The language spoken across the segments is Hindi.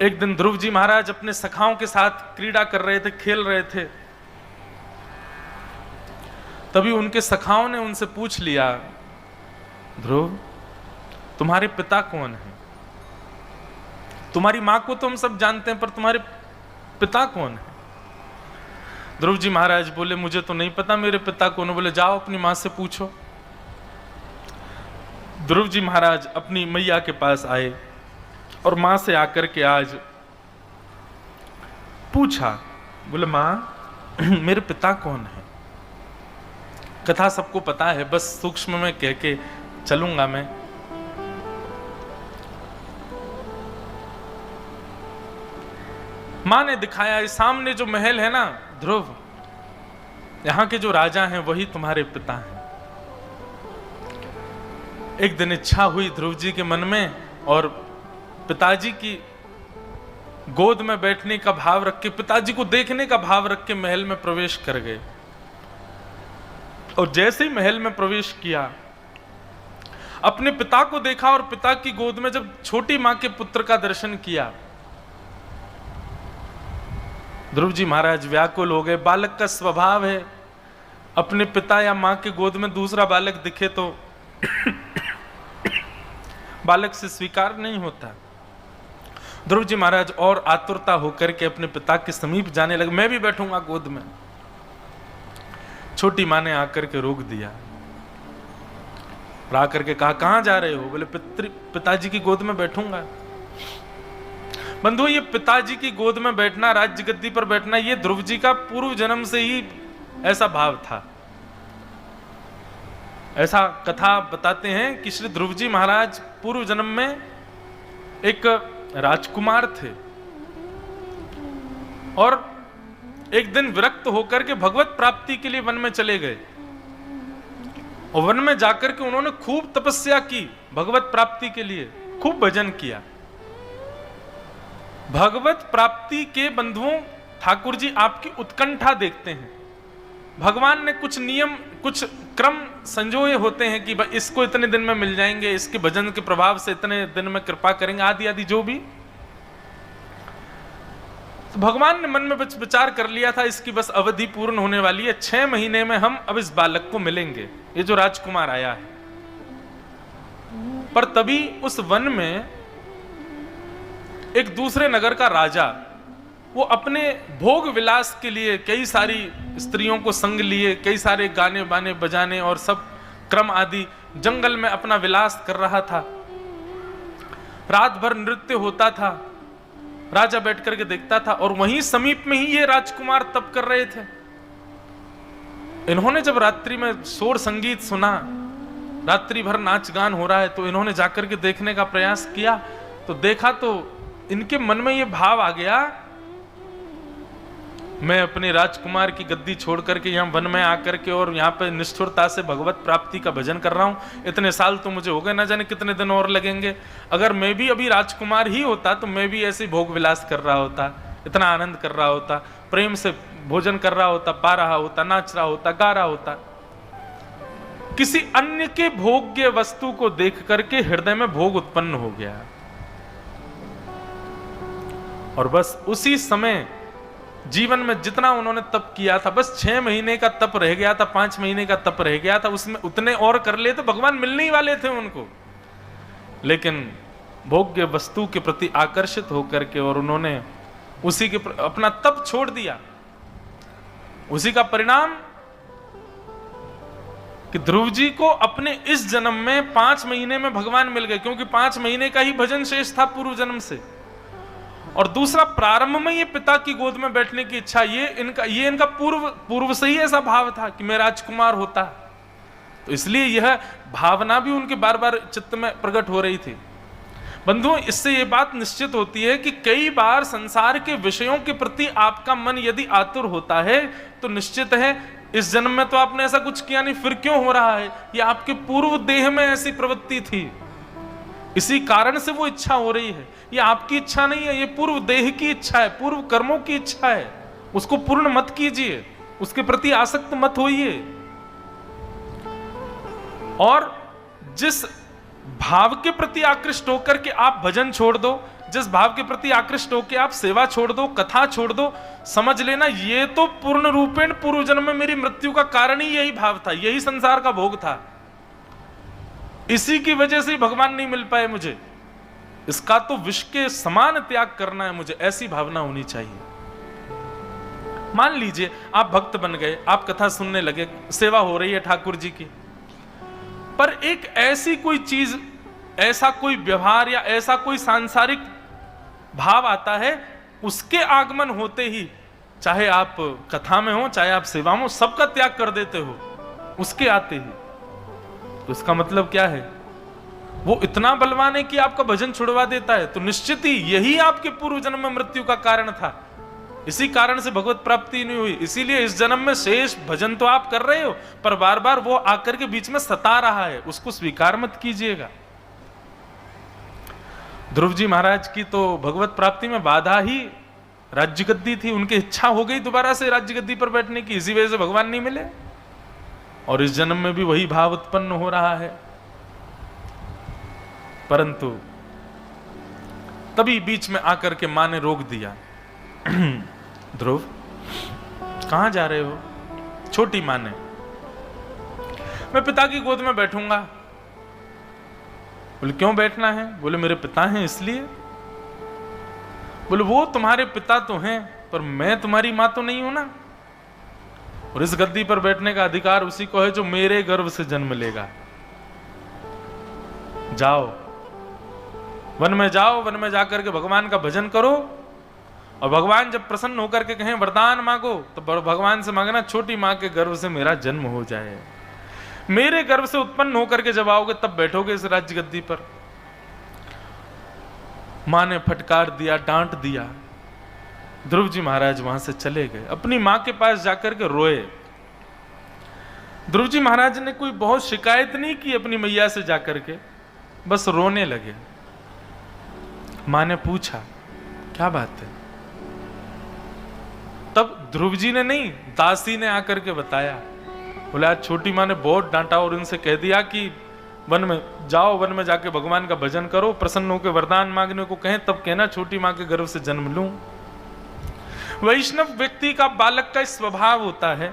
एक दिन ध्रुव जी महाराज अपने सखाओं के साथ क्रीड़ा कर रहे थे, खेल रहे थे। तभी उनके सखाओं ने उनसे पूछ लिया, ध्रुव तुम्हारे पिता कौन है? तुम्हारी मां को तो हम सब जानते हैं, पर तुम्हारे पिता कौन है? ध्रुव जी महाराज बोले, मुझे तो नहीं पता मेरे पिता कौन है। बोले, जाओ अपनी मां से पूछो। ध्रुव जी महाराज अपनी मैया के पास आए और मां से आकर के आज पूछा। बोले, मां मेरे पिता कौन है? कथा सबको पता है, बस सूक्ष्म में कह के चलूंगा मैं। मां ने दिखाया, इस सामने जो महल है ना ध्रुव, यहां के जो राजा हैं वही तुम्हारे पिता हैं। एक दिन इच्छा हुई ध्रुव जी के मन में, और पिताजी की गोद में बैठने का भाव रख के, पिताजी को देखने का भाव रख के महल में प्रवेश कर गए। और जैसे ही महल में प्रवेश किया, अपने पिता को देखा और पिता की गोद में जब छोटी मां के पुत्र का दर्शन किया, ध्रुव जी महाराज व्याकुल हो गए। बालक का स्वभाव है, अपने पिता या मां के गोद में दूसरा बालक दिखे तो बालक से स्वीकार नहीं होता। ध्रुव जी महाराज और आतुरता होकर के अपने पिता के समीप जाने लगे। मैं भी बैठूंगा गोद में। छोटी मां ने आकर के रोक दिया, आकर के कहा, कहां जा रहे हो? बोले, पिताजी की गोद में बैठूंगा। बंधु, ये पिताजी की गोद में बैठना, राज्य गद्दी पर बैठना, ये ध्रुव जी का पूर्व जन्म से ही ऐसा भाव था। ऐसा कथा बताते हैं कि श्री ध्रुव जी महाराज पूर्व जन्म में एक राजकुमार थे और एक दिन विरक्त होकर के भगवत प्राप्ति के लिए वन में चले गए। और वन में जाकर के उन्होंने खूब तपस्या की भगवत प्राप्ति के लिए, खूब भजन किया। भगवत प्राप्ति के बंधुओं, ठाकुर जी आपकी उत्कंठा देखते हैं। भगवान ने कुछ नियम, कुछ क्रम संजोए होते हैं कि इसको इतने दिन में मिल जाएंगे, इसके भजन के प्रभाव से इतने दिन में कृपा करेंगे, आदि आदि जो भी। तो भगवान ने मन में विचार कर लिया था, इसकी बस अवधि पूर्ण होने वाली है, 6 महीने में हम अब इस बालक को मिलेंगे, ये जो राजकुमार आया है। पर तभी उस वन में एक दूसरे नगर का राजा, वो अपने भोग विलास के लिए कई सारी स्त्रियों को संग लिए, कई सारे गाने बाने बजाने और सब क्रम आदि जंगल में अपना विलास कर रहा था। रात भर नृत्य होता था, राजा बैठ करके देखता था। और वहीं समीप में ही ये राजकुमार तप कर रहे थे। इन्होंने जब रात्रि में शोर संगीत सुना, रात्रि भर नाच गान हो रहा है, तो इन्होंने जाकर के देखने का प्रयास किया। तो देखा तो इनके मन में ये भाव आ गया, मैं अपने राजकुमार की गद्दी छोड़ करके यहाँ वन में आकर के और यहाँ पे निष्ठुरता से भगवत प्राप्ति का भजन कर रहा हूँ। इतने साल तो मुझे हो गए, ना जाने कितने दिन और लगेंगे। अगर मैं भी अभी राजकुमार ही होता तो मैं भी ऐसे भोग विलास कर रहा होता, इतना आनंद कर रहा होता, प्रेम से भोजन कर रहा होता, पा रहा होता, नाच रहा होता, गा रहा होता। किसी अन्य के भोग्य वस्तु को देख करके हृदय में भोग उत्पन्न हो गया। और बस उसी समय जीवन में जितना उन्होंने तप किया था, बस 6 महीने का तप रह गया था, 5 महीने का तप रह गया था, उसमें उतने और कर ले तो भगवान मिलने ही वाले थे उनको। लेकिन भोग्य वस्तु के प्रति आकर्षित होकर के और उन्होंने उसी के अपना तप छोड़ दिया। उसी का परिणाम कि ध्रुव जी को अपने इस जन्म में 5 महीने में भगवान मिल गए, क्योंकि 5 महीने का ही भजन शेष था पूर्व जन्म से। और दूसरा, प्रारंभ में ये पिता की गोद में बैठने की इच्छा, ये इनका पूर्व से ही ऐसा भाव था कि मैं राजकुमार होता। तो इसलिए यह भावना भी उनके बार बार चित्त में प्रकट हो रही थी। बंधुओं, इससे ये बात निश्चित होती है कि कई बार संसार के विषयों के प्रति आपका मन यदि आतुर होता है तो निश्चित है इस जन्म में तो आपने ऐसा कुछ किया नहीं, फिर क्यों हो रहा है? ये आपके पूर्व देह में ऐसी प्रवृत्ति थी, इसी कारण से वो इच्छा हो रही है। ये आपकी इच्छा नहीं है, ये पूर्व देह की इच्छा है, पूर्व कर्मों की इच्छा है। उसको पूर्ण मत कीजिए, उसके प्रति आसक्त मत होइए। और जिस भाव के प्रति आकृष्ट होकर के आप भजन छोड़ दो, जिस भाव के प्रति आकृष्ट होकर आप सेवा छोड़ दो, कथा छोड़ दो, समझ लेना ये तो पूर्ण रूपेण पूर्व जन्म में मेरी मृत्यु का कारण ही यही भाव था, यही संसार का भोग था, इसी की वजह से भगवान नहीं मिल पाए मुझे, इसका तो विष के समान त्याग करना है मुझे, ऐसी भावना होनी चाहिए। मान लीजिए आप भक्त बन गए, आप कथा सुनने लगे, सेवा हो रही है ठाकुर जी की, पर एक ऐसी कोई चीज, ऐसा कोई व्यवहार या ऐसा कोई सांसारिक भाव आता है, उसके आगमन होते ही, चाहे आप कथा में हो चाहे आप सेवा में हो, सबका त्याग कर देते हो उसके आते ही, तो इसका मतलब क्या है? वो इतना बलवान है कि आपका भजन छुड़वा देता है, तो निश्चित ही यही आपके पूर्व जन्म में मृत्यु का कारण था, इसी कारण से भगवत प्राप्ति नहीं हुई। इसीलिए इस जन्म में शेष भजन तो आप कर रहे हो, पर बार बार वो आकर के बीच में सता रहा है, उसको स्वीकार मत कीजिएगा। ध्रुव जी महाराज की तो भगवत प्राप्ति में बाधा ही राज्य गद्दी थी, उनकी इच्छा हो गई दोबारा से राज्य गद्दी पर बैठने की, इसी वजह से भगवान नहीं मिले, और इस जन्म में भी वही भाव उत्पन्न हो रहा है। परंतु तभी बीच में आकर के मां ने रोक दिया, ध्रुव कहां जा रहे हो? छोटी मां ने, मैं पिता की गोद में बैठूंगा। बोले क्यों बैठना है? बोले मेरे पिता हैं इसलिए। बोले वो तुम्हारे पिता तो हैं, पर मैं तुम्हारी मां तो नहीं हूं ना, और इस गद्दी पर बैठने का अधिकार उसी को है जो मेरे गर्भ से जन्म लेगा। जाओ वन में जाओ, वन में जाकर के भगवान का भजन करो, और भगवान जब प्रसन्न होकर के कहें वरदान मांगो, तो भगवान से मांगना छोटी मां के गर्भ से मेरा जन्म हो जाए, मेरे गर्भ से उत्पन्न होकर के जब आओगे तब बैठोगे इस राज्य गद्दी पर। मां ने फटकार दिया, डांट दिया, ध्रुव जी महाराज वहां से चले गए, अपनी मां के पास जाकर के रोए। ध्रुव जी महाराज ने कोई बहुत शिकायत नहीं की अपनी मैया से जाकर के, बस रोने लगे। मां ने पूछा क्या बात है? तब ध्रुव जी ने नहीं, दासी ने आकर के बताया। बोले आज छोटी मां ने बहुत डांटा और उनसे कह दिया कि वन में जाओ, वन में जाके भगवान का भजन करो, प्रसन्न होकर वरदान मांगने को कहें तब कहना छोटी मां के गर्भ से जन्म लूं। वैष्णव व्यक्ति का, बालक का स्वभाव होता है,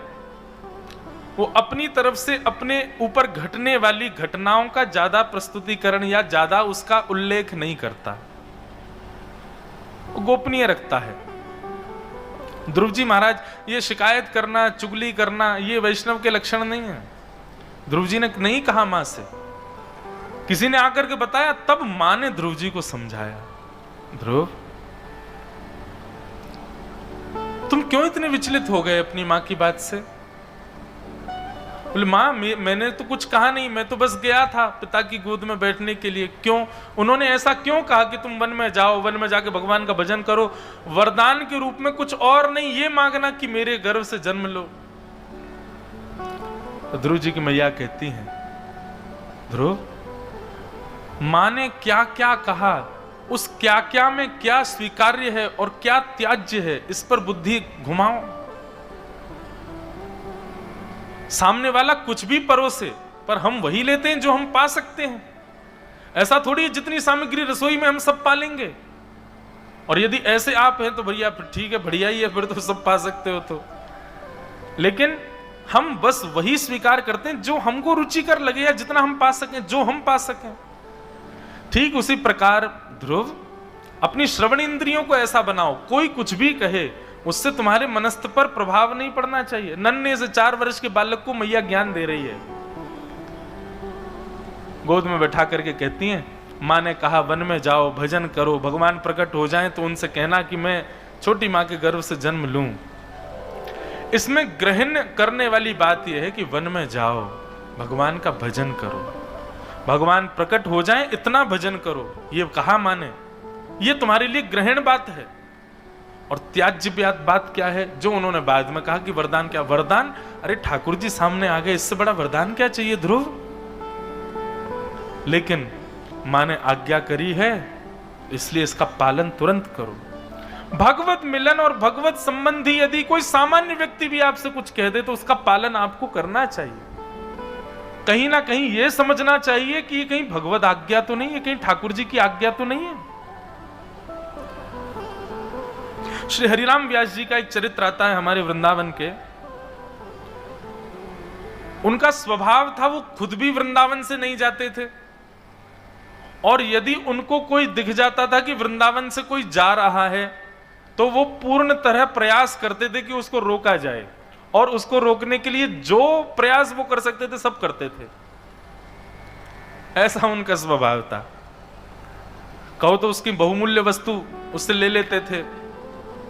वो अपनी तरफ से अपने ऊपर घटने वाली घटनाओं का ज्यादा प्रस्तुतिकरण या ज्यादा उसका उल्लेख नहीं करता, वो गोपनीय रखता है। ध्रुव जी महाराज ये शिकायत करना, चुगली करना, ये वैष्णव के लक्षण नहीं है। ध्रुव जी ने नहीं कहा मां से, किसी ने आकर के बताया, तब मां ने ध्रुव जी को समझाया, ध्रुव तुम क्यों इतने विचलित हो गए अपनी मां की बात से? बोले मां मैंने तो कुछ कहा नहीं, मैं तो बस गया था पिता की गोद में बैठने के लिए। क्यों? उन्होंने ऐसा क्यों कहा कि तुम वन में जाओ, वन में जाके भगवान का भजन करो, वरदान के रूप में कुछ और नहीं, ये मांगना कि मेरे गर्भ से जन्म लो। तो ध्रुव जी की मैया कहती हैं, ध्रुव मां ने क्या क्या कहा, उस क्या क्या में क्या स्वीकार्य है और क्या त्याज्य है, इस पर बुद्धि घुमाओ। सामने वाला कुछ भी परोसे, पर हम वही लेते हैं जो हम पा सकते हैं। ऐसा थोड़ी जितनी सामग्री रसोई में हम सब पा लेंगे, और यदि ऐसे आप हैं तो भैया फिर ठीक है, बढ़िया ही है, फिर तो सब पा सकते हो। तो लेकिन हम बस वही स्वीकार करते हैं जो हमको रुचिकर लगे या जितना हम पा सकें, जो हम पा सकें। ठीक उसी प्रकार ध्रुव अपनी श्रवण इंद्रियों को ऐसा बनाओ, कोई कुछ भी कहे उससे तुम्हारे मनस्थ पर प्रभाव नहीं पड़ना चाहिए। नन्हे से 4 वर्ष के बालक को मैया ज्ञान दे रही है, गोद में बैठा करके कहती हैं, मां ने कहा वन में जाओ, भजन करो, भगवान प्रकट हो जाएं तो उनसे कहना कि मैं छोटी मां के गर्भ से जन्म लूं। इसमें ग्रहण करने वाली बात यह है कि वन में जाओ, भगवान का भजन करो, भगवान प्रकट हो जाएं इतना भजन करो, ये कहा मां ने, ये तुम्हारे लिए ग्रहण बात है। और त्याज्य बात क्या है, जो उन्होंने बाद में कहा कि वरदान क्या? वरदान, अरे ठाकुर जी सामने आ गए, इससे बड़ा वरदान क्या चाहिए ध्रुव? लेकिन मां ने आज्ञा करी है, इसलिए इसका पालन तुरंत करो। भगवत मिलन और भगवत संबंधी यदि कोई सामान्य व्यक्ति भी आपसे कुछ कह दे तो उसका पालन आपको करना चाहिए। कहीं ना कहीं यह समझना चाहिए कि ये कहीं भगवत आज्ञा तो नहीं है, कहीं ठाकुर जी की आज्ञा तो नहीं है। श्री हरिराम व्यास जी का एक चरित्र आता है हमारे वृंदावन के। उनका स्वभाव था वो खुद भी वृंदावन से नहीं जाते थे, और यदि उनको कोई दिख जाता था कि वृंदावन से कोई जा रहा है तो वो पूर्ण तरह प्रयास करते थे कि उसको रोका जाए, और उसको रोकने के लिए जो प्रयास वो कर सकते थे सब करते थे। ऐसा उनका स्वभाव था। कहो तो उसकी बहुमूल्य वस्तु उससे ले लेते थे,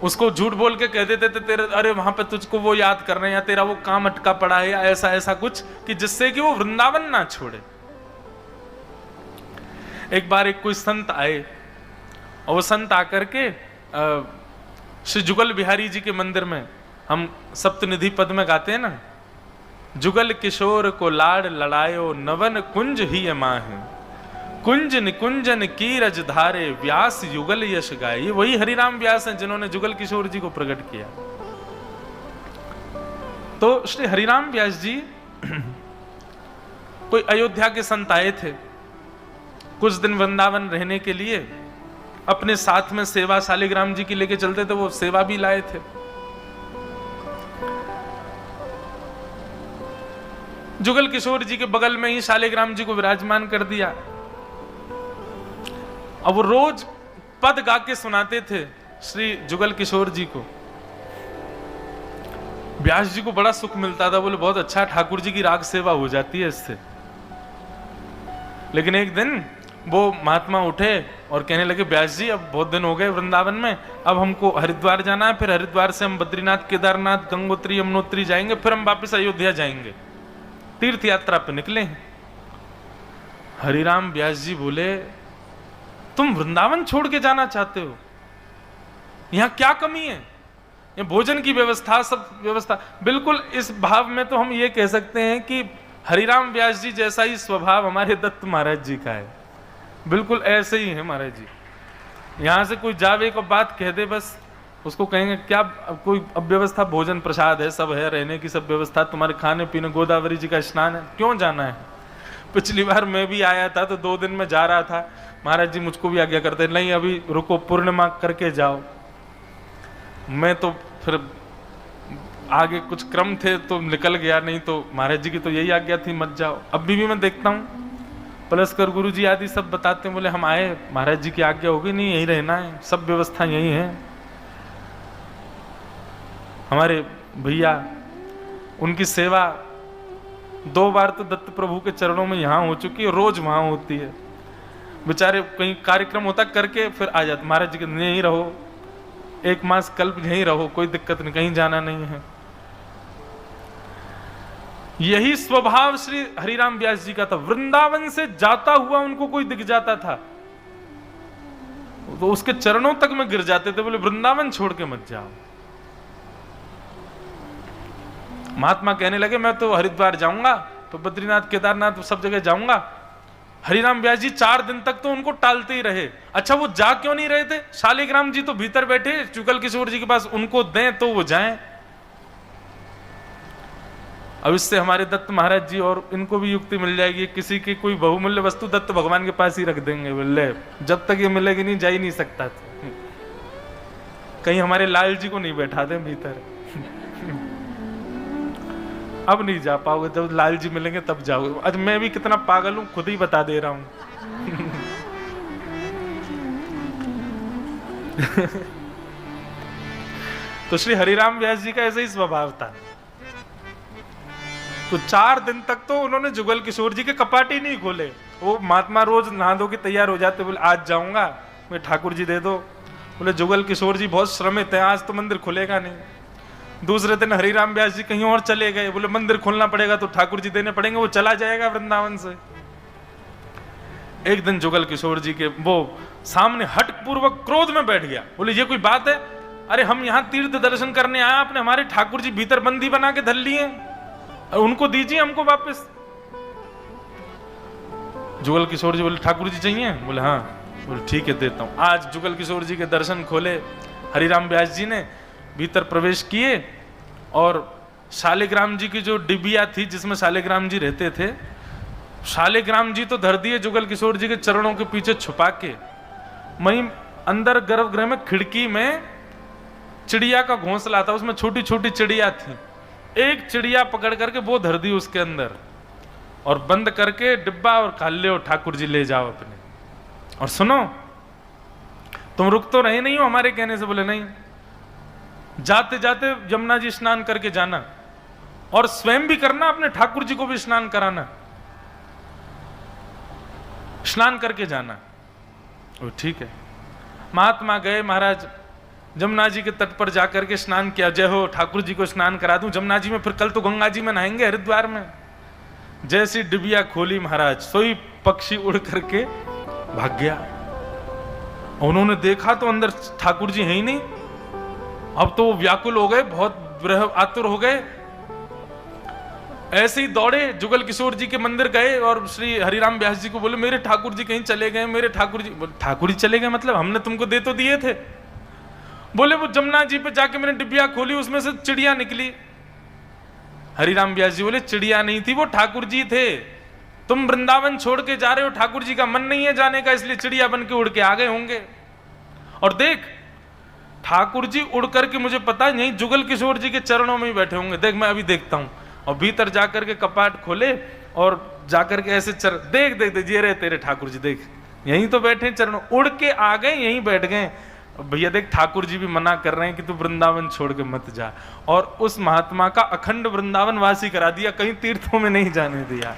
उसको झूठ बोल के कह देते थे तेरे अरे वहां पे तुझको वो याद कर रहे हैं, या तेरा वो काम अटका पड़ा है, या ऐसा ऐसा कुछ कि जिससे कि वो वृंदावन ना छोड़े। एक बार एक कोई संत आए, और वो संत आकर के श्री जुगल बिहारी जी के मंदिर में, हम सप्तनिधि पद में गाते हैं ना, जुगल किशोर को लाड लड़ायो नवन कुंज ही माहे, कुंज निकुंजन की रज धारे व्यास युगल यश गाए। ये वही हरिराम व्यास हैं जिन्होंने जुगल किशोर जी को प्रकट किया। तो श्री हरिराम व्यास जी कोई अयोध्या के संत आए थे, कुछ दिन वृंदावन रहने के लिए, अपने साथ में सेवा शालिग्राम जी की लेके चलते थे, वो सेवा भी लाए थे। जुगल किशोर जी के बगल में ही शालिग्राम जी को विराजमान कर दिया। अब वो रोज पद गा के सुनाते थे श्री जुगल किशोर जी को। व्यास जी को बड़ा सुख मिलता था, बोले बहुत अच्छा, ठाकुर जी की राग सेवा हो जाती है इससे। लेकिन एक दिन वो महात्मा उठे और कहने लगे व्यास जी अब बहुत दिन हो गए वृंदावन में, अब हमको हरिद्वार जाना है, फिर हरिद्वार से हम बद्रीनाथ, केदारनाथ, गंगोत्री, यमुनोत्री जाएंगे, फिर हम वापस अयोध्या जाएंगे, तीर्थ यात्रा पे निकले हैं। हरिराम व्यास जी बोले तुम वृंदावन छोड़ के जाना चाहते हो? यहां क्या कमी है? ये भोजन की व्यवस्था, सब व्यवस्था। बिल्कुल इस भाव में तो हम ये कह सकते हैं कि हरिराम व्यास जी जैसा ही स्वभाव हमारे दत्त महाराज जी का है, बिल्कुल ऐसे ही है महाराज जी। यहां से कोई जावे को बात कह दे, बस उसको कहेंगे क्या कोई अव्यवस्था, भोजन प्रसाद है, सब है, रहने की सब व्यवस्था, तुम्हारे खाने पीने, गोदावरी जी का स्नान है, क्यों जाना है? पिछली बार मैं भी आया था तो 2 दिन में जा रहा था, महाराज जी मुझको भी आज्ञा करते नहीं अभी रुको, पूर्णिमा करके जाओ। मैं तो फिर आगे कुछ क्रम थे तो निकल गया, नहीं तो महाराज जी की तो यही आज्ञा थी मत जाओ। अभी भी मैं देखता हूँ पलस्कर गुरु जी आदि सब बताते हैं, बोले हम आए महाराज जी की आज्ञा होगी, नहीं यही रहना है, सब व्यवस्था यही है। हमारे भैया उनकी सेवा 2 बार तो दत्त प्रभु के चरणों में यहाँ हो चुकी है, रोज वहां होती है। बेचारे कहीं कार्यक्रम होता करके फिर आ जाते, महाराज जी के यहीं रहो, 1 मास कल्प यहीं रहो, कोई दिक्कत नहीं, कहीं जाना नहीं है। यही स्वभाव श्री हरिराम व्यास जी का था। वृंदावन से जाता हुआ उनको कोई दिख जाता था तो उसके चरणों तक में गिर जाते थे, बोले वृंदावन छोड़ के मत जाओ। महात्मा कहने लगे मैं तो हरिद्वार जाऊंगा, तो बद्रीनाथ, केदारनाथ सब जगह जाऊंगा। हरिराम व्यास जी 4 दिन तक तो उनको टालते ही रहे। अच्छा वो जा क्यों नहीं रहे थे? शालिग्राम जी तो भीतर बैठे जुगल किशोर जी के पास, उनको दें तो वो जाएं। अब इससे हमारे दत्त महाराज जी और इनको भी युक्ति मिल जाएगी, किसी की कोई बहुमूल्य वस्तु दत्त भगवान के पास ही रख देंगे, बोले जब तक ये मिलेगी नहीं जा ही नहीं सकता था। कहीं हमारे लाल जी को नहीं बैठा दें भीतर। अब नहीं जा पाओगे, जब लाल जी मिलेंगे तब जाओगे। आज मैं भी कितना पागल हूं खुद ही बता दे रहा हूं। तो श्री हरिराम व्यास जी का ऐसा ही स्वभाव था। तो 4 दिन तक तो उन्होंने जुगल किशोर जी के कपाट ही नहीं खोले। वो महात्मा रोज नहा धो के तैयार हो जाते, बोले आज जाऊंगा, मैं ठाकुर जी दे दो। बोले जुगल किशोर जी बहुत श्रमित हैं, आज तो मंदिर खुलेगा नहीं। दूसरे दिन हरिराम व्यास जी कहीं और चले गए, बोले मंदिर खोलना पड़ेगा तो ठाकुर जी देने पड़ेंगे, वो चला जाएगा वृंदावन से। एक दिन जुगल किशोर जी के वो सामने हट पूर्वक क्रोध में बैठ गया, बोले ये कोई बात है? अरे हम यहाँ तीर्थ दर्शन करने आए, आपने हमारे ठाकुर जी भीतर बंदी बना के धर लिए, उनको दीजिए हमको वापस। जुगल किशोर जी बोले ठाकुर जी चाहिए? बोले हाँ। बोले ठीक है देता हूं। आज जुगल किशोर जी के दर्शन खोले, हरिराम व्यास जी ने भीतर प्रवेश किए और शालिग्राम जी की जो डिबिया थी जिसमें शालिग्राम जी रहते थे, शालिग्राम जी तो धर दिए जुगल किशोर जी के चरणों के पीछे छुपा के। वहीं अंदर गर्भगृह में खिड़की में चिड़िया का घोंसला था, उसमें छोटी छोटी चिड़िया थी। एक चिड़िया पकड़ करके वो धर दी उसके अंदर और बंद करके डिब्बा और खा ले, ठाकुर जी ले जाओ अपने। और सुनो, तुम रुक तो रहे नहीं हो हमारे कहने से? बोले नहीं। जाते जाते यमुना जी स्नान करके जाना और स्वयं भी करना, अपने ठाकुर जी को भी स्नान कराना, स्नान करके जाना। वो ठीक है। महात्मा गए, महाराज जमुना जी के तट पर जाकर के स्नान किया। जय हो, ठाकुर जी को स्नान करा दूं जमुना जी में, फिर कल तो गंगा जी में नहाएंगे हरिद्वार में। जैसी डिबिया खोली महाराज, सोई पक्षी उड़ करके भाग गया। उन्होंने देखा तो अंदर ठाकुर जी है ही नहीं। अब तो व्याकुल हो गए, बहुत आतुर हो गए। ऐसे ही दौड़े, जुगल किशोर जी के मंदिर गए और श्री हरिराम व्यास जी को बोले मेरे ठाकुर जी कहीं चले गए, मेरे ठाकुर जी। ठाकुर जी चले गए मतलब? हमने तुमको दे तो दिए थे। बोले वो जमुना जी पे जाके मैंने डिबिया खोली, उसमें से चिड़िया निकली। हरिराम व्यास जी बोले चिड़िया नहीं थी, वो ठाकुर जी थे। तुम वृंदावन छोड़ के जा रहे हो, ठाकुर जी का मन नहीं है जाने का, इसलिए चिड़िया बन के उड़ के आ गए होंगे। और देख, ठाकुर जी उड़ करके मुझे पता नहीं जुगल किशोर जी के चरणों में ही बैठे होंगे। देख, मैं अभी देखता हूं। और भीतर जाकर के कपाट खोले और जाकर के ऐसे देख देख देख, ये रहे तेरे ठाकुर जी, देख यहीं तो बैठे चरणों, उड़ के आ गए, यहीं बैठ गए। भैया देख, ठाकुर जी भी मना कर रहे हैं कि तू वृंदावन छोड़ के मत जा। और उस महात्मा का अखंड वृंदावन वासी करा दिया, कहीं तीर्थों में नहीं जाने दिया।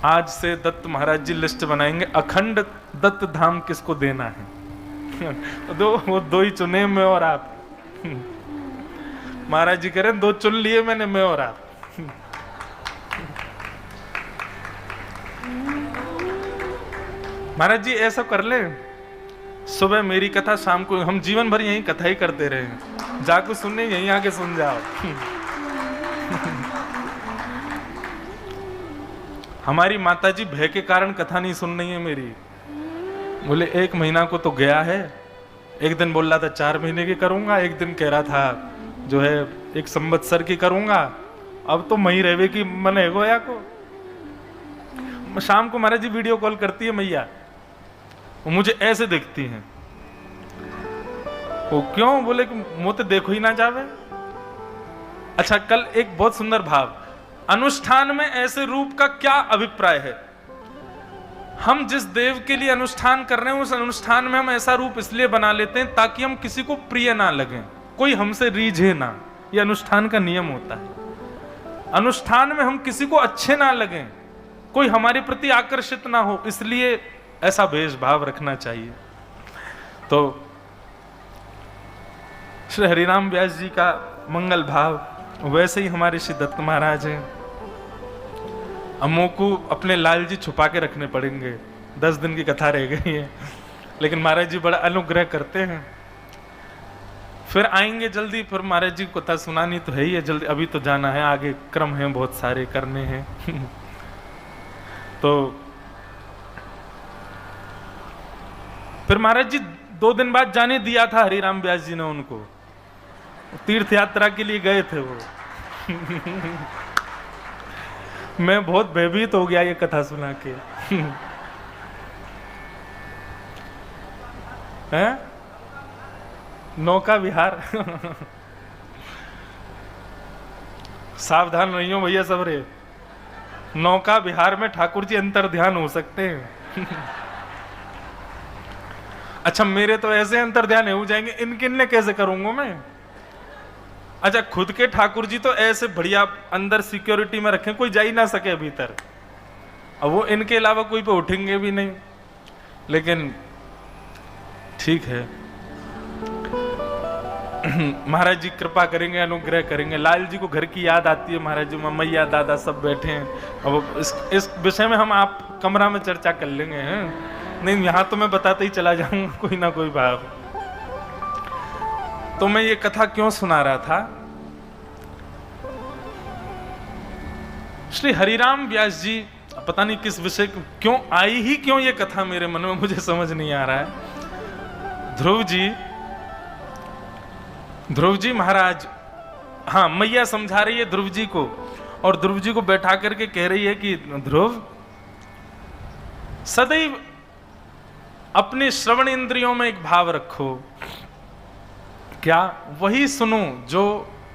आज से दत्त महाराज जी लिस्ट बनाएंगे, अखंड दत्त धाम किसको देना है। वो दो ही चुने, मैं और आप। महाराज जी कह रहे दो चुन लिए मैंने, मैं और आप। महाराज जी ऐसा कर ले, सुबह मेरी कथा, शाम को हम जीवन भर यही कथा ही करते रहे। जाको सुनने यहीं आके सुन जाओ। हमारी माता जी भय के कारण कथा नहीं सुन रही है मेरी। बोले 1 महीना को तो गया है, एक दिन बोल रहा था 4 महीने की करूंगा, एक दिन कह रहा था जो है 1 संवत्सर की करूंगा। अब तो मई रहवे की मन है गोया को। शाम को महाराज जी वीडियो कॉल करती है मैया, वो मुझे ऐसे देखती हैं। वो क्यों? बोले कि मुंह तो देखो ही ना जावे। अच्छा, कल एक बहुत सुंदर भाव, अनुष्ठान में ऐसे रूप का क्या अभिप्राय है? हम जिस देव के लिए अनुष्ठान कर रहे हैं, उस अनुष्ठान में हम ऐसा रूप इसलिए बना लेते हैं ताकि हम किसी को प्रिय ना लगें, कोई हमसे रीझे ना। यह अनुष्ठान का नियम होता है। अनुष्ठान में हम किसी को अच्छे ना लगें, कोई हमारे प्रति आकर्षित ना हो, इसलिए ऐसा भेषभाव रखना चाहिए। तो श्री हरिराम व्यास जी का मंगल भाव, वैसे ही हमारे श्री दत्त महाराज हैं। अम्मों को अपने लाल जी छुपा के रखने पड़ेंगे, 10 दिन की कथा रह गई है, लेकिन महाराज जी बड़ा अनुग्रह करते हैं। फिर आएंगे जल्दी, फिर महाराज जी को कथा सुनानी तो है ही है जल्दी, अभी तो जाना है, आगे क्रम है बहुत सारे करने हैं। तो फिर महाराज जी 2 दिन बाद जाने दिया था हरिराम व्यास जी ने उनको, तीर्थ यात्रा के लिए गए थे वो। मैं बहुत भयभीत हो गया ये कथा सुना के। हैं? नौका विहार। सावधान रहियो भैया सब रे, नौका विहार में ठाकुर जी अंतर ध्यान हो सकते हैं। अच्छा, मेरे तो ऐसे अंतर ध्यान हो जाएंगे, इनके कैसे करूंगा मैं? अच्छा, खुद के ठाकुर जी तो ऐसे बढ़िया अंदर सिक्योरिटी में रखें, कोई जा ही ना सके भीतर। अब वो इनके अलावा कोई पे उठेंगे भी नहीं, लेकिन ठीक है। महाराज जी कृपा करेंगे, अनुग्रह करेंगे। लाल जी को घर की याद आती है, महाराज जी मैया दादा सब बैठे हैं। अब इस विषय में हम आप कमरा में चर्चा कर लेंगे, हैं? नहीं, यहाँ तो मैं बताते ही चला जाऊंगा कोई ना कोई भाव। तो मैं ये कथा क्यों सुना रहा था? श्री हरिराम व्यास जी, पता नहीं किस विषय क्यों आई ही क्यों ये कथा मेरे मन में, मुझे समझ नहीं आ रहा है। ध्रुव जी महाराज हाँ, मैया समझा रही है ध्रुव जी को, और ध्रुव जी को बैठा करके कह रही है कि ध्रुव, सदैव अपने श्रवण इंद्रियों में एक भाव रखो, क्या? वही सुनो जो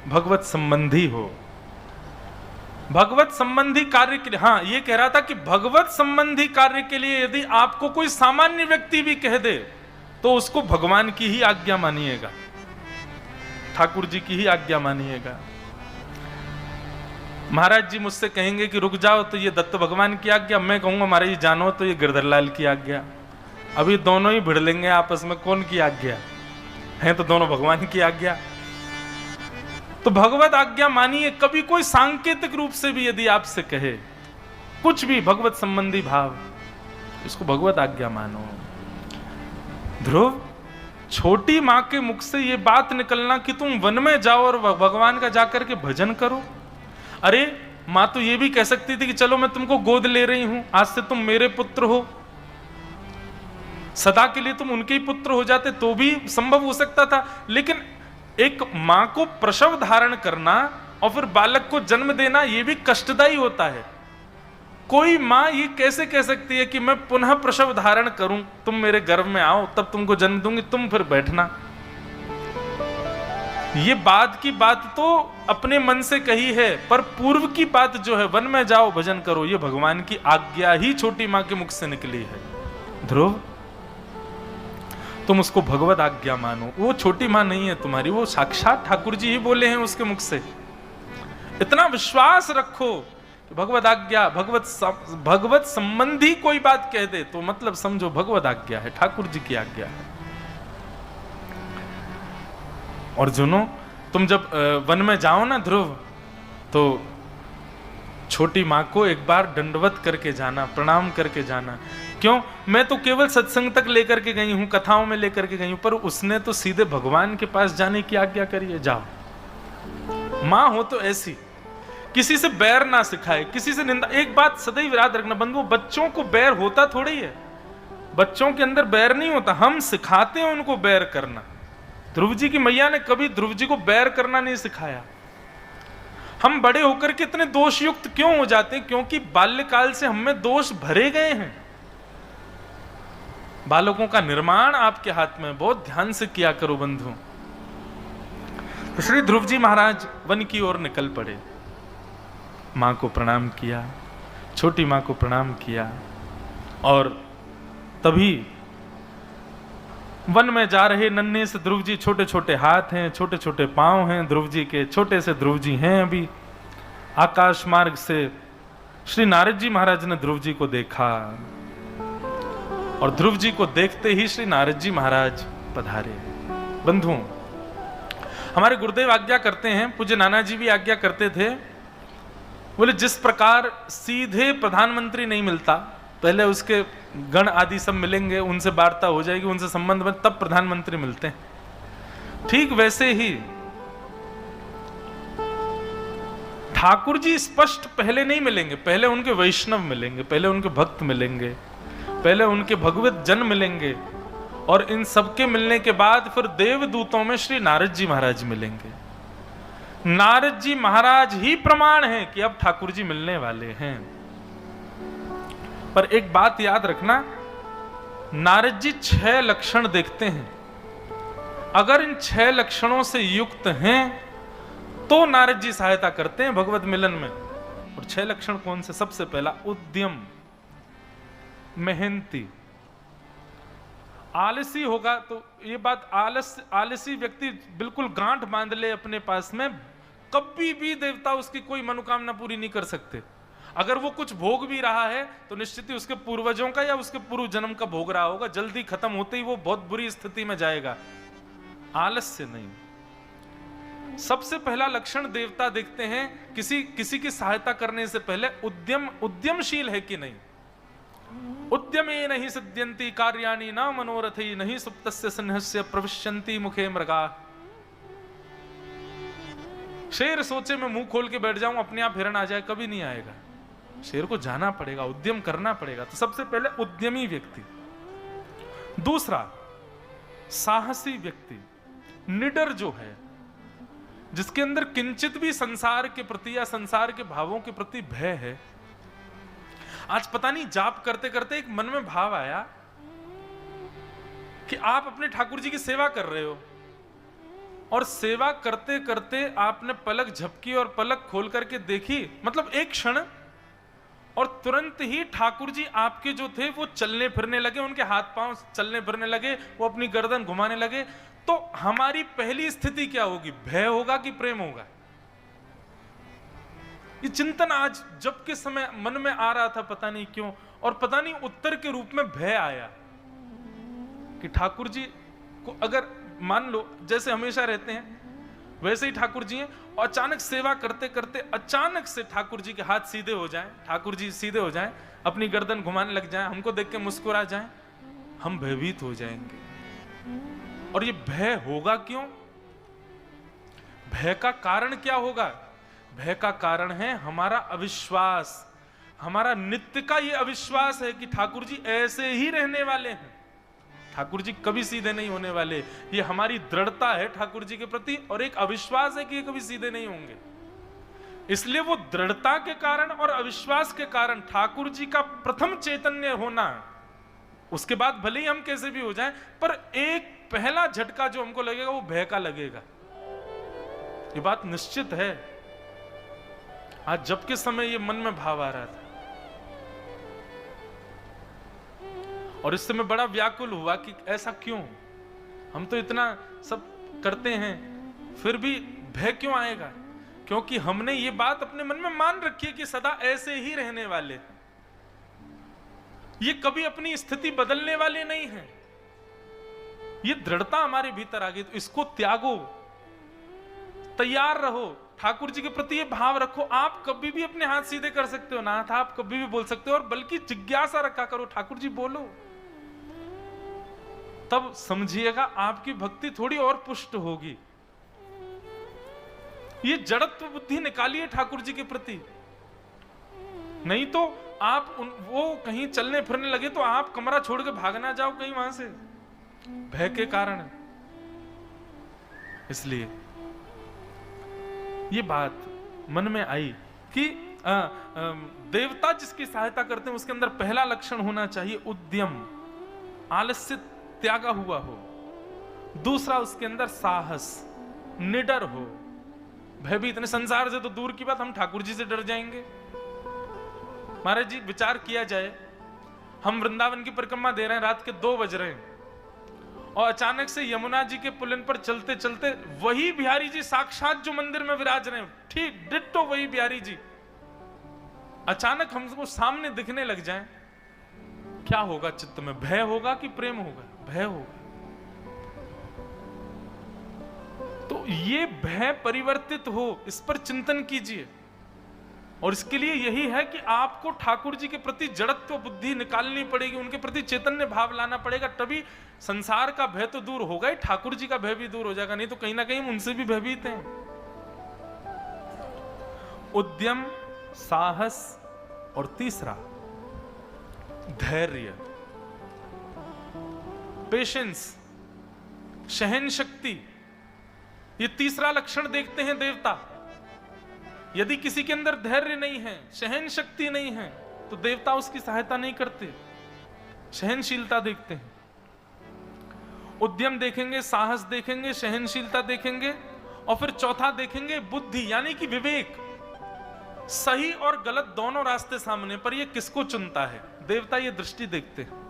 भगवत संबंधी हो, भगवत संबंधी कार्य के लिए। हाँ, ये कह रहा था कि भगवत संबंधी कार्य के लिए यदि आपको कोई सामान्य व्यक्ति भी कह दे तो उसको भगवान की ही आज्ञा मानिएगा, ठाकुर जी की ही आज्ञा मानिएगा। महाराज जी मुझसे कहेंगे कि रुक जाओ, तो ये दत्त भगवान की आज्ञा, मैं कहूंगा महाराज जी जानो तो ये गिरधर लाल की आज्ञा। अभी दोनों ही भिड़ लेंगे आपस में, कौन की आज्ञा है? तो दोनों भगवान की आज्ञा। तो भगवत आज्ञा मानिए। कभी कोई सांकेतिक रूप से भी यदि आपसे कहे कुछ भी भगवत संबंधी भाव, इसको भगवत आज्ञा मानो। ध्रुव, छोटी मां के मुख से ये बात निकलना कि तुम वन में जाओ और भगवान का जाकर के भजन करो, अरे मां तो ये भी कह सकती थी कि चलो मैं तुमको गोद ले रही हूं, आज से तुम मेरे पुत्र हो, सदा के लिए तुम उनके ही पुत्र हो जाते तो भी संभव हो सकता था। लेकिन एक मां को प्रसव धारण करना और फिर बालक को जन्म देना, यह भी कष्टदायी होता है। कोई मां ये कैसे कह सकती है कि मैं पुनः प्रसव धारण करूं, तुम मेरे गर्भ में आओ तब तुमको जन्म दूंगी, तुम फिर बैठना। ये बाद की बात तो अपने मन से कही है, पर पूर्व की बात जो है, वन में जाओ भजन करो, ये भगवान की आज्ञा ही छोटी मां के मुख से निकली है। ध्रुव, तुम उसको भगवत आज्ञा मानो। वो छोटी मां नहीं है तुम्हारी, वो साक्षात ठाकुर जी ही बोले हैं उसके मुख से। इतना विश्वास रखो कि भगवत आज्ञा, भगवत संबंधी कोई बात कह दे तो मतलब समझो भगवत आज्ञा है, ठाकुर जी की आज्ञा है। और जुनो, तुम जब वन में जाओ ना ध्रुव, तो छोटी मां को एक बार दंडवत करके जाना, प्रणाम करके जाना। क्यों? मैं तो केवल सत्संग तक लेकर के गई हूं, कथाओं में लेकर के गई हूं, पर उसने तो सीधे भगवान के पास जाने की आज्ञा करी है। जाओ। मां हो तो ऐसी, किसी से बैर ना सिखाए, किसी से निंदा। एक बात सदैव याद रखना बंधु, बच्चों को बैर होता थोड़ी है, बच्चों के अंदर बैर नहीं होता, हम सिखाते हैं उनको बैर करना। ध्रुव जी की मैया ने कभी ध्रुव जी को बैर करना नहीं सिखाया। हम बड़े होकर के इतने दोषयुक्त क्यों हो जाते हैं? क्योंकि बाल्यकाल से हम में दोष भरे गए हैं। बालकों का निर्माण आपके हाथ में, बहुत ध्यान से किया करो बंधु। तो श्री ध्रुव जी महाराज वन की ओर निकल पड़े, मां को प्रणाम किया, छोटी मां को प्रणाम किया, और तभी वन में जा रहे नन्हे से ध्रुव जी, छोटे छोटे हाथ हैं, छोटे छोटे पांव हैं ध्रुव जी के, छोटे से ध्रुव जी हैं अभी। आकाश मार्ग से श्री नारद जी महाराज ने ध्रुव जी को देखा, और ध्रुव जी को देखते ही श्री नारद जी महाराज पधारे। बंधुओं, हमारे गुरुदेव आज्ञा करते हैं, पूज्य नाना जी भी आज्ञा करते थे, बोले जिस प्रकार सीधे प्रधानमंत्री नहीं मिलता, पहले उसके गण आदि सब मिलेंगे, उनसे वार्ता हो जाएगी, उनसे संबंध में तब प्रधानमंत्री मिलते हैं, ठीक वैसे ही ठाकुर जी स्पष्ट पहले नहीं मिलेंगे, पहले उनके वैष्णव मिलेंगे, पहले उनके भक्त मिलेंगे, पहले उनके भगवत जन मिलेंगे, और इन सबके मिलने के बाद फिर देवदूतों में श्री नारद जी महाराज मिलेंगे। नारद जी महाराज ही प्रमाण हैं कि अब ठाकुर जी मिलने वाले हैं। पर एक बात याद रखना, नारद जी 6 लक्षण देखते हैं, अगर इन 6 लक्षणों से युक्त हैं तो नारद जी सहायता करते हैं भगवत मिलन में। और 6 लक्षण कौन से? सबसे पहला उद्यम, मेहनती। आलसी होगा तो ये बात, आलसी व्यक्ति बिल्कुल गांठ बांध ले अपने पास में, कभी भी देवता उसकी कोई मनोकामना पूरी नहीं कर सकते। अगर वो कुछ भोग भी रहा है तो निश्चित ही उसके पूर्वजों का या उसके पूर्व जन्म का भोग रहा होगा, जल्दी खत्म होते ही वो बहुत बुरी स्थिति में जाएगा। आलस्य नहीं। सबसे पहला लक्षण देवता देखते हैं किसी की सहायता करने से पहले उद्यमशील है कि नहीं। उद्यमे नहीं सिद्ध्यन्ति कार्याणि न मनोरथै नहीं सुप्तस्य सिंहस्य प्रविश्यन्ति मुखे मृगा। शेर सोचे मैं मुंह खोल के बैठ जाऊं अपने आप हिरण आ जाए, कभी नहीं आएगा। शेर को जाना पड़ेगा, उद्यम करना पड़ेगा। तो सबसे पहले उद्यमी व्यक्ति। दूसरा, साहसी व्यक्ति, निडर जो है, जिसके अंदर किंचित भी संसार के प्रति या संसार के भावों के प्रति भय है, आज पता नहीं जाप करते करते एक मन में भाव आया कि आप अपने ठाकुर जी की सेवा कर रहे हो, और सेवा करते करते आपने पलक झपकी और पलक खोल करके देखी, मतलब एक क्षण, और तुरंत ही ठाकुर जी आपके जो थे वो चलने फिरने लगे, उनके हाथ पांव चलने फिरने लगे, वो अपनी गर्दन घुमाने लगे, तो हमारी पहली स्थिति क्या होगी? भय होगा कि प्रेम होगा? ये चिंतन आज जब के समय मन में आ रहा था, पता नहीं क्यों, और पता नहीं उत्तर के रूप में भय आया कि ठाकुर जी को अगर मान लो जैसे हमेशा रहते हैं वैसे ही ठाकुर जी हैं, और अचानक सेवा करते करते अचानक से ठाकुर जी के हाथ सीधे हो जाएं, ठाकुर जी सीधे हो जाएं, अपनी गर्दन घुमाने लग जाएं, हमको देख के मुस्कुरा जाएं, हम भयभीत हो जाएंगे। और ये भय होगा क्यों? भय का कारण क्या होगा? भय का कारण है हमारा अविश्वास, हमारा नित्य का ये अविश्वास है कि ठाकुर जी ऐसे ही रहने वाले हैं, ठाकुर जी कभी सीधे नहीं होने वाले। ये हमारी दृढ़ता है ठाकुर जी के प्रति, और एक अविश्वास है कि ये कभी सीधे नहीं होंगे। इसलिए वो दृढ़ता के कारण और अविश्वास के कारण ठाकुर जी का प्रथम चैतन्य होना, उसके बाद भले ही हम कैसे भी हो जाएं, पर एक पहला झटका जो हमको लगेगा वो भय का लगेगा। ये बात निश्चित है। आज जब के समय ये मन में भाव आ रहा था, और इससे मैं बड़ा व्याकुल हुआ कि ऐसा क्यों? हम तो इतना सब करते हैं, फिर भी भय क्यों आएगा? क्योंकि हमने ये बात अपने मन में मान रखी है कि सदा ऐसे ही रहने वाले, ये कभी अपनी स्थिति बदलने वाले नहीं हैं। ये दृढ़ता हमारे भीतर आ गई, तो इसको त्यागो, तैयार रहो, ठाकुर जी के प्रति ये भाव रखो। आप कभी भी अपने हाथ सीधे कर सकते हो नाथ, आप कभी भी बोल सकते हो, और बल्कि जिज्ञासा रखा करो, ठाकुर जी बोलो, तब समझिएगा आपकी भक्ति थोड़ी और पुष्ट होगी। ये जड़त्व बुद्धि निकालिए ठाकुर जी के प्रति, नहीं तो आप वो कहीं चलने फिरने लगे तो आप कमरा छोड़ के भाग ना जाओ कहीं वहां से, भय के कारण। इसलिए ये बात मन में आई कि देवता जिसकी सहायता करते हैं उसके अंदर पहला लक्षण होना चाहिए उद्यम, आलस्य त्यागा हुआ हो। दूसरा उसके अंदर साहस, निडर हो। भयभीत नहीं, संसार से तो दूर की बात, हम ठाकुर जी से डर जाएंगे। महाराज जी विचार किया जाए, हम वृंदावन की परिक्रमा दे रहे हैं, रात के 2 बज रहे हैं, और अचानक से यमुना जी के पुलिन पर चलते चलते वही बिहारी जी साक्षात जो मंदिर में विराज रहे हैं, ठीक डिट्टो वही बिहारी जी अचानक हमको सामने दिखने लग जाएं, क्या होगा चित्त में? भय होगा कि प्रेम होगा? भय होगा। तो ये भय परिवर्तित हो, इस पर चिंतन कीजिए। और इसके लिए यही है कि आपको ठाकुर जी के प्रति जड़त्व बुद्धि निकालनी पड़ेगी, उनके प्रति चैतन्य भाव लाना पड़ेगा, तभी संसार का भय तो दूर होगा ही, ठाकुर जी का भय भी दूर हो जाएगा। नहीं तो कहीं ना कहीं उनसे भी भयभीत हैं। उद्यम, साहस, और तीसरा धैर्य, पेशेंस, सहन शक्ति। ये तीसरा लक्षण देखते हैं देवता। यदि किसी के अंदर धैर्य नहीं है, सहन शक्ति नहीं है, तो देवता उसकी सहायता नहीं करते, सहनशीलता देखते हैं। उद्यम देखेंगे, साहस देखेंगे, सहनशीलता देखेंगे, और फिर चौथा देखेंगे बुद्धि, यानी कि विवेक। सही और गलत दोनों रास्ते सामने पर ये किसको चुनता है? देवता ये दृष्टि देखते हैं।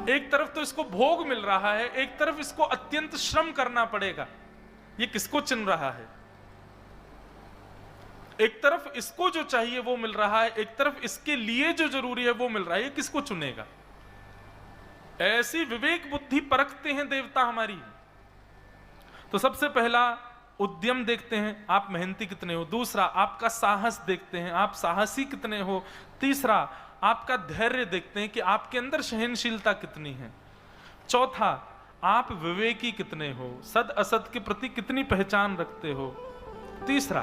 एक तरफ तो इसको भोग मिल रहा है, एक तरफ इसको अत्यंत श्रम करना पड़ेगा, ये किसको चुन रहा है? एक तरफ इसको जो चाहिए वो मिल रहा है, एक तरफ इसके लिए जो जरूरी है वो मिल रहा है, ये किसको चुनेगा? ऐसी विवेक बुद्धि परखते हैं देवता हमारी। तो सबसे पहला उद्यम देखते हैं, आप मेहनती कितने हो। दूसरा आपका साहस देखते हैं, आप साहसी कितने हो। तीसरा आपका धैर्य देखते हैं कि आपके अंदर सहनशीलता कितनी है। चौथा आप विवेकी कितने हो, सद असत के प्रति कितनी पहचान रखते हो। तीसरा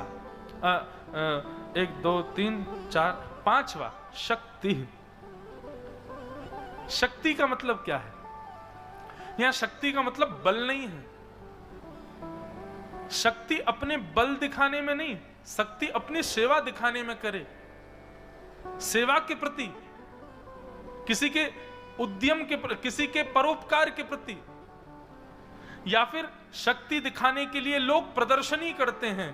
1 2 3 4 5वां शक्ति। शक्ति का मतलब क्या है? यहां शक्ति का मतलब बल नहीं है, शक्ति अपने बल दिखाने में नहीं, शक्ति अपनी सेवा दिखाने में करे। सेवा के प्रति, किसी के उद्यम के प्रति, किसी के परोपकार के प्रति, या फिर शक्ति दिखाने के लिए लोग प्रदर्शन ही करते हैं,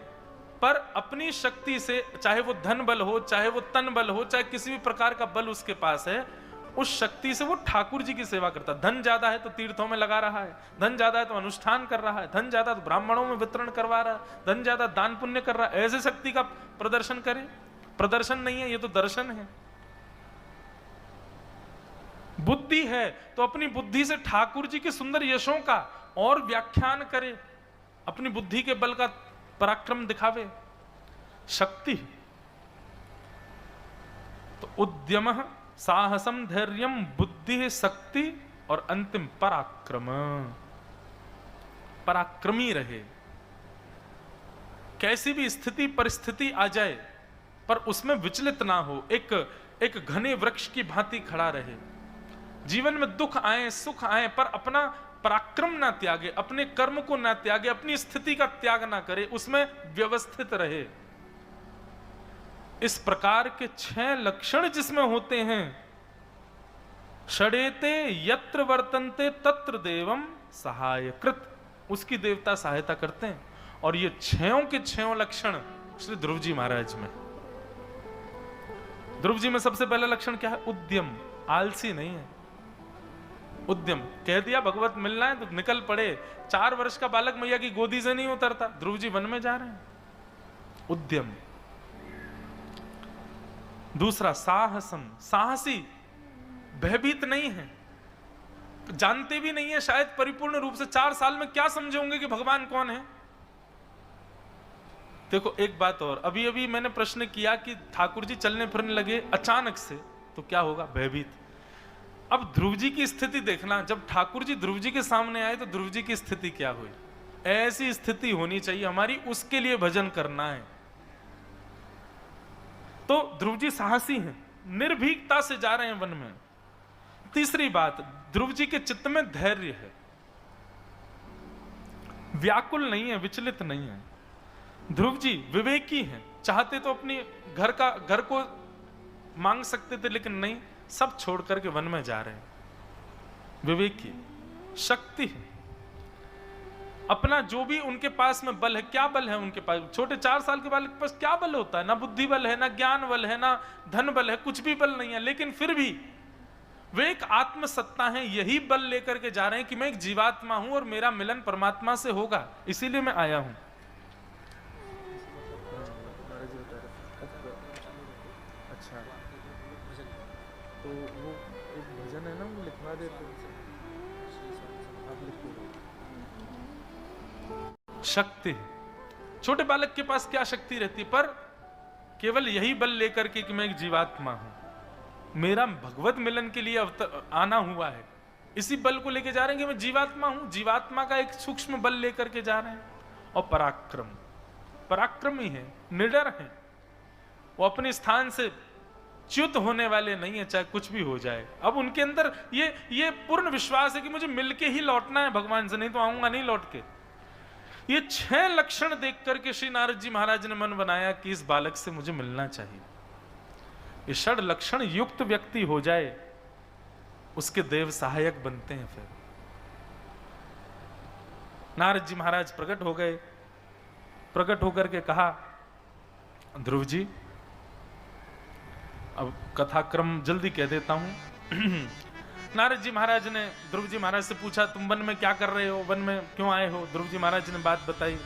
पर अपनी शक्ति से, चाहे वो धन बल हो, चाहे वो तन बल हो, चाहे किसी भी प्रकार का बल उसके पास है, उस शक्ति से वो ठाकुर जी की सेवा करता है। धन ज्यादा है तो तीर्थों में लगा रहा है, धन ज्यादा है तो अनुष्ठान कर रहा है, धन ज्यादा तो ब्राह्मणों में वितरण करवा रहा है, धन ज्यादा दान पुण्य कर रहा है। ऐसे शक्ति का प्रदर्शन करे? प्रदर्शन नहीं है, ये तो दर्शन है। बुद्धि है तो अपनी बुद्धि से ठाकुर जी के सुंदर यशों का और व्याख्यान करे, अपनी बुद्धि के बल का पराक्रम दिखावे। शक्ति तो उद्यम, साहसम, धैर्यम, बुद्धि, शक्ति और अंतिम पराक्रम। पराक्रमी रहे, कैसी भी स्थिति परिस्थिति आ जाए पर उसमें विचलित ना हो, एक घने वृक्ष की भांति खड़ा रहे। जीवन में दुख आए सुख आए पर अपना पराक्रम ना त्यागे, अपने कर्म को ना त्यागे, अपनी स्थिति का त्याग ना करे, उसमें व्यवस्थित रहे। इस प्रकार के 6 लक्षण जिसमें होते हैं, षडेते यत्र वर्तन्ते तत्र देवम सहायकृत, उसकी देवता सहायता करते हैं। और ये 6 के 6 लक्षण श्री ध्रुव जी महाराज में। ध्रुव जी में सबसे पहला लक्षण क्या है? उद्यम, आलसी नहीं है। उद्यम, कह दिया भगवत मिलना है तो निकल पड़े। 4 वर्ष का बालक मैया की गोदी से नहीं उतरता, ध्रुव जी वन में जा रहे हैं। उद्यम। दूसरा साहसम, साहसी, भयभीत नहीं है, जानते भी नहीं है शायद परिपूर्ण रूप से। 4 साल में क्या समझोगे कि भगवान कौन है? देखो एक बात और, अभी अभी मैंने प्रश्न किया कि ठाकुर जी चलने फिरने लगे अचानक से तो क्या होगा? भयभीत। अब ध्रुव जी की स्थिति देखना, जब ठाकुर जी ध्रुव जी के सामने आए तो ध्रुव जी की स्थिति क्या हुई? ऐसी स्थिति होनी चाहिए हमारी, उसके लिए भजन करना है। तो ध्रुव जी साहसी हैं, निर्भीकता से जा रहे हैं वन में। तीसरी बात, ध्रुव जी के चित्त में धैर्य है, व्याकुल नहीं है, विचलित नहीं है। ध्रुव जी विवेकी हैं, चाहते तो अपनी घर को मांग सकते थे, लेकिन नहीं, सब छोड़ करके वन में जा रहे हैं। विवेकी। शक्ति है, अपना जो भी उनके पास में बल है, क्या बल है उनके पास? छोटे 4 साल के बालक के पास क्या बल होता है? ना बुद्धि बल है, ना ज्ञान बल है, ना धन बल है, कुछ भी बल नहीं है। लेकिन फिर भी वे एक आत्मसत्ता है, यही बल लेकर के जा रहे हैं कि मैं एक जीवात्मा हूं और मेरा मिलन परमात्मा से होगा, इसीलिए मैं आया हूं। अच्छा, तो वो एक भजन है ना, वो लिखवा देते आप, लिख दो। शक्ति, छोटे बालक के पास क्या शक्ति रहती है? पर केवल यही बल लेकर के कि मैं एक जीवात्मा हूं, मेरा भगवत मिलन के लिए आना हुआ है, इसी बल को लेकर जा रहे हैं कि मैं जीवात्मा हूं। जीवात्मा का एक सूक्ष्म बल लेकर के जा रहे हैं। और पराक्रम, पराक्रमी है, निडर है, वो अपने स्थान से च्युत होने वाले नहीं है, चाहे कुछ भी हो जाए। अब उनके अंदर ये पूर्ण विश्वास है कि मुझे मिलके ही लौटना है भगवान से, नहीं तो आऊंगा नहीं लौट के। ये 6 लक्षण देख करके श्री नारद जी महाराज ने मन बनाया कि इस बालक से मुझे मिलना चाहिए। ये 6 लक्षण युक्त व्यक्ति हो जाए, उसके देव सहायक बनते हैं। फिर नारद जी महाराज प्रकट हो गए, प्रकट होकर के कहा, ध्रुव जी, अब कथाक्रम जल्दी कह देता हूं। नारद जी महाराज ने ध्रुव जी महाराज से पूछा, तुम वन में क्या कर रहे हो, वन में क्यों आए हो? ध्रुव जी महाराज ने बात बताई।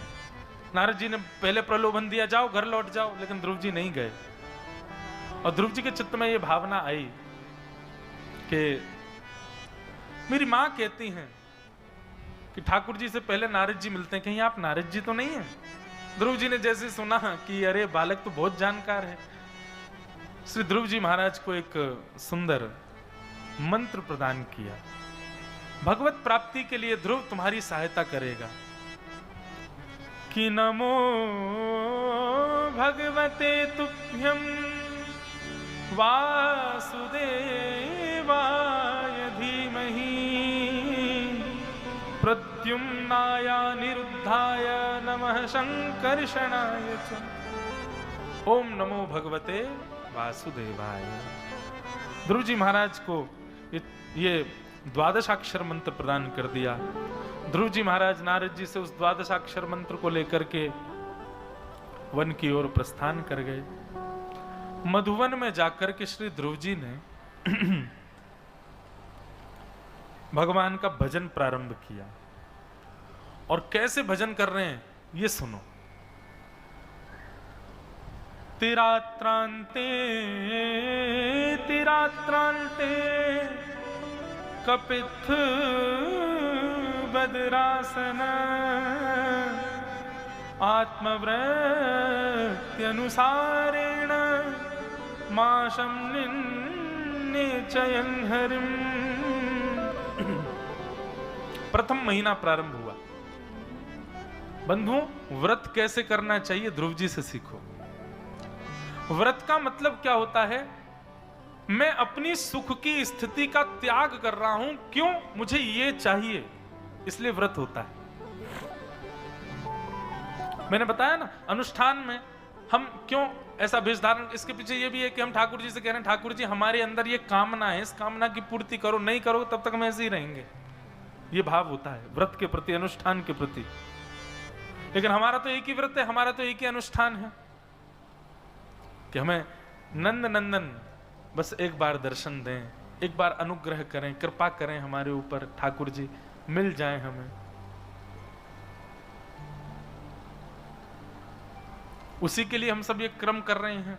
नारद जी ने पहले प्रलोभन दिया, जाओ घर लौट जाओ, लेकिन ध्रुव जी नहीं गए। और ध्रुव जी के चित्त में यह भावना आई कि मेरी मां कहती हैं कि ठाकुर जी से पहले नारद जी मिलते हैं, कहीं आप नारद जी तो नहीं है? ध्रुव जी ने जैसे सुना कि अरे बालक तो बहुत जानकार है, श्री ध्रुव जी महाराज को एक सुंदर मंत्र प्रदान किया। भगवत प्राप्ति के लिए ध्रुव तुम्हारी सहायता करेगा। कि नमो भगवते तुभ्यं वासुदेवाय धीमहि प्रद्युम्नाय निरुद्धाय नमः संकर्षणाय च। ओम नमो भगवते वासुदेवाय। ध्रुव जी महाराज को ये द्वादशाक्षर मंत्र प्रदान कर दिया। ध्रुव जी महाराज नारद जी से उस द्वादशाक्षर मंत्र को लेकर के वन की ओर प्रस्थान कर गए। मधुवन में जाकर के श्री ध्रुव जी ने भगवान का भजन प्रारंभ किया। और कैसे भजन कर रहे हैं ये सुनो। तिरात्रांते तिरात्रांते कपित्थ बदरासन आत्मवृत्त्यनुसारेण माशं निश्चयन् हरिम्। प्रथम महीना प्रारंभ हुआ। बंधुओं, व्रत कैसे करना चाहिए ध्रुव जी से सीखो। व्रत का मतलब क्या होता है? मैं अपनी सुख की स्थिति का त्याग कर रहा हूं। क्यों? मुझे ये चाहिए, इसलिए व्रत होता है। मैंने बताया ना, अनुष्ठान में हम क्यों ऐसा वेश धारण, इसके पीछे ये भी है कि हम ठाकुर जी से कह रहे हैं, ठाकुर जी हमारे अंदर ये कामना है, इस कामना की पूर्ति करो, नहीं करो तब तक हम ऐसे ही रहेंगे। ये भाव होता है व्रत के प्रति, अनुष्ठान के प्रति। लेकिन हमारा तो एक ही व्रत है, हमारा तो एक ही अनुष्ठान है कि हमें नंद नंदन बस एक बार दर्शन दें, एक बार अनुग्रह करें, कृपा करें हमारे ऊपर, ठाकुर जी मिल जाएं हमें। उसी के लिए हम सब ये क्रम कर रहे हैं।